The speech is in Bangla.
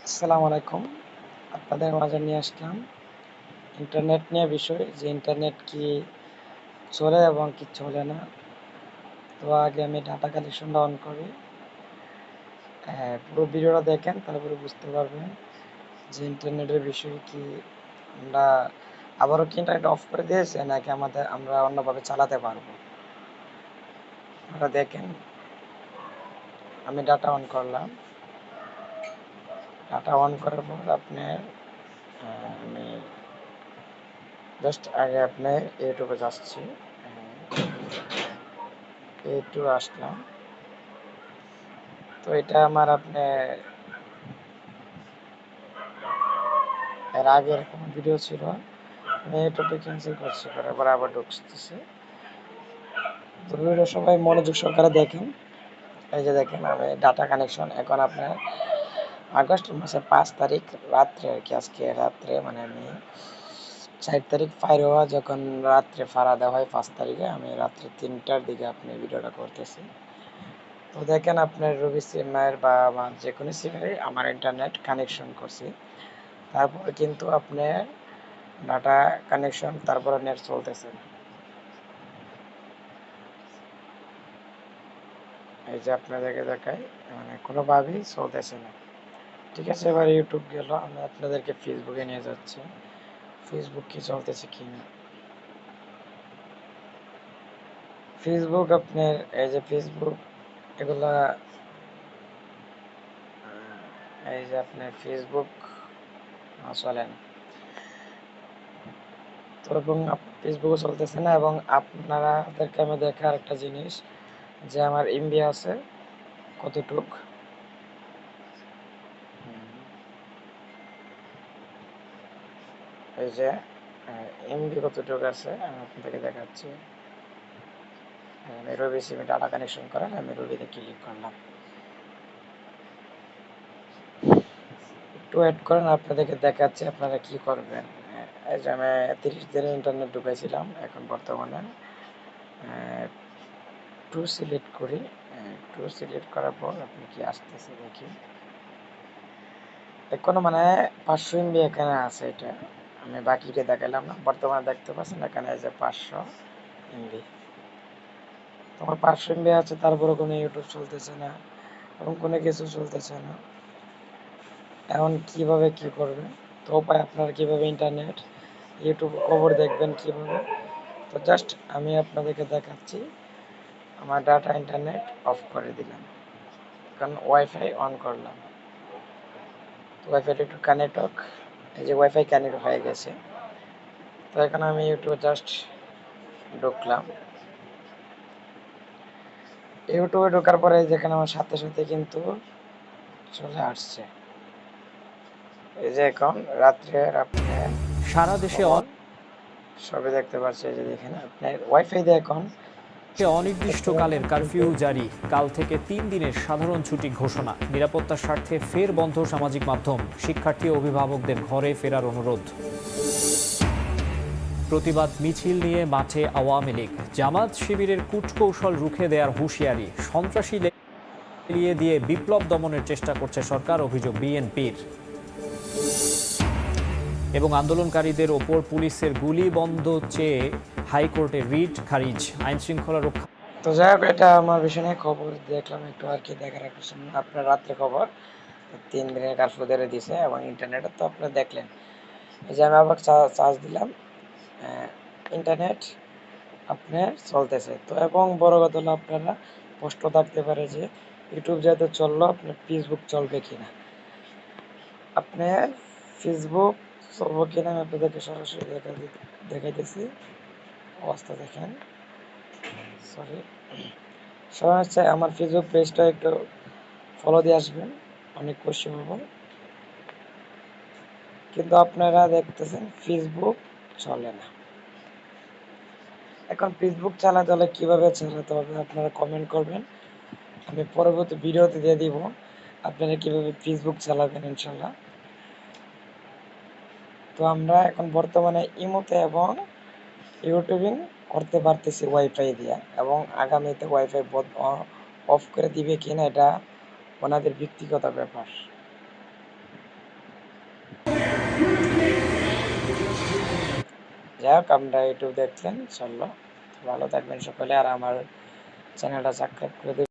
আসসালামু আলাইকুম। আপনাদের মাঝে নিয়ে আসলাম ইন্টারনেট নিয়ে বিষয় যে ইন্টারনেট কি চলে এবং কি চলে না। তো আগে আমি ডাটা কালেকশনটা অন করি। পুরো ভিডিওটা দেখেন তারপরে বুঝতে পারবেন যে ইন্টারনেটের বিষয় কি আমরা আবারও কি ইন্টারনেট অফ করে দিয়েছে নাকি আমরা অন্যভাবে চালাতে পারবো। আপনারা দেখেন আমি ডাটা অন করলাম। ডাটা অন করার পর আপনার আমি জাস্ট আগে আপনার ইউটিউবে যাচ্ছি। ইউটিউবে আসলাম। তো এটা আমার এর আগের কোনো ভিডিও ছিল, আমি ইউটিউবটা ক্যান্সেল করছি, করার পর আবার ঢুকতেছি। তো ভিডিও সবাই মনোযোগ সহকারে দেখেন। এই যে দেখেন আমি ডাটা কানেকশন এখন আপনার আগস্ট মাসের 5 তারিখ রাত্রে আর কি, আজকে রাত্রে মানে আমি 4 তারিখ ফায়ার হওয়া যখন রাত্রে ফাড়া দেওয়া হয় 5 তারিখে, আমি রাত্রে 3টার দিকে আপনি ভিডিওটা করতেছি। তো দেখেন আপনার রবি সিমের বা আমার যে কোনো সিমের আমার ইন্টারনেট কানেকশন করছি, তারপরে কিন্তু আপনার ডাটা কানেকশন তারপরে নেট চলতেছে না। এই যে আপনাদেরকে দেখাই মানে কোনোভাবেই চলতেছে না। ঠিক আছে, এবার ইউটিউব গেল, আমি আপনাদেরকে ফেসবুকে নিয়ে যাচ্ছি। ফেসবুক কি চলতেছে কি না। ফেসবুক আপনার এই যে ফেসবুক এগুলা এই যে আপনার ফেসবুক চলে না। তো এবং ফেসবুকও চলতেছে না, এবং আপনাদেরকে আমি দেখার একটা জিনিস যে আমার এমবি আছে কতটুক। এই যে এমবি কতটুকু আছে আমি আপনাদেরকে দেখাচ্ছি। আমি রবি সিমে ডাটা কানেকশন করেন, আমি রবিতে ক্লিক করলাম। একটু ওয়েট করেন, আপনাদেরকে দেখাচ্ছি আপনারা কি করবেন। এই যে আমি 30 দিনের ইন্টারনেট ঢুকাইছিলাম, এখন বর্তমানে 2 সিলেক্ট করি। 2 সিলেক্ট করার পর আপনি কি আসতেছে দেখি, এখনো মানে 500 এমবি এখানে আছে। এটা আমি বাকিটা দেখালাম না, বর্তমানে দেখতে পাচ্ছেন এখানে এই যে 500 এমবি। তোমার 500 এমবি আছে, তারপরে কোনো ইউটিউব চলতেছে না এবং কোনো কিছু চলতেছে না। এখন কিভাবে কি করবেন, তো উপায় আপনারা কিভাবে ইন্টারনেট ইউটিউব খবর দেখবেন কিভাবে, তো জাস্ট আমি আপনাদেরকে দেখাচ্ছি। আমার ডাটা ইন্টারনেট অফ করে দিলাম, কারণ ওয়াইফাই অন করলাম। তো ওয়াইফাইটা একটু কানেক্ট হোক। এই যে ওয়াইফাই কানেক্ট হয়ে গেছে। তো এখন আমি ইউটিউবে জাস্ট ঢুকলাম। ইউটিউবে ঢোকার পরে যেখানে আমার সাথে সাথে কিন্তু চলে আসছে এই যে এখন রাত্রের আপনার সারা দেশে খবর সবই দেখতে পাচ্ছি। এই যে দেখেন আপনার ওয়াইফাই দিয়ে এখন অনির্দিষ্টকালের কারফিউ জারি, কাল থেকে 3 দিনের সাধারণ ছুটি ঘোষণা, নিরাপত্তার স্বার্থে ফের বন্ধ সামাজিক মাধ্যম, শিক্ষার্থী অভিভাবকদের ঘরে ফেরার অনুরোধ। প্রতিবাদ মিছিল নিয়ে মাঠে আওয়ামী লীগ, জামাত শিবিরের কূটকৌশল রুখে দেওয়ার হুঁশিয়ারি, সন্ত্রাসী লেলিয়ে দিয়ে বিপ্লব দমনের চেষ্টা করছে সরকার, অভিযোগ বিএনপির। এবং আন্দোলনকারীদের ওপর পুলিশের গুলি বন্ধ চেয়ে হাইকোর্টে রিট খারিজ, আইনশৃঙ্খলা রক্ষা। তো যাই হোক, এটা আমার বিষয়ে খবর দেখলাম একটু আর কি, দেখার একটা সময় আপনার রাত্রে খবর 3 দিনের কারফিউ ধরে দিছে এবং ইন্টারনেটে তো আপনারা দেখলেন। এই যে আমি আবার চার্জ দিলাম, ইন্টারনেট আপনার চলতেছে। তো এবং বড় কথা হলো আপনারা প্রশ্ন থাকতে পারে যে ইউটিউব যেহেতু চললো আপনার ফেসবুক চলবে কিনা। আপনার ফেসবুক চলবো কিনা আমি আপনাদেরকে সরাসরি দেখাইতেছি। অবস্থা দেখেন, সরি, সবাই হচ্ছে আমার ফেসবুক পেজটা একটু ফলো দিয়ে আসবেন, অনেক খুশি হব। কিন্তু আপনারা দেখতেছেন ফেসবুক চলে না। এখন ফেসবুক চালাতে হলে কীভাবে চালাতে হবে আপনারা কমেন্ট করবেন, আমি পরবর্তী ভিডিওতে দিয়ে দিব আপনারা কীভাবে ফেসবুক চালাবেন ইনশাল্লাহ। তো আমরা এখন বর্তমানে ইমোতে এবং ইউটিউবিং করতে পারতেছি ওয়াইফাই দিয়ে, এবং আগামীতে ওয়াইফাই অফ করে দিবে কিনা এটা ওনাদের ব্যক্তিগত ব্যাপার। যাই হোক, আপনারা ইউটিউব দেখলেন, চললো। ভালো থাকবেন সকলে, আর আমার চ্যানেলটা সাবস্ক্রাইব করে দিবেন।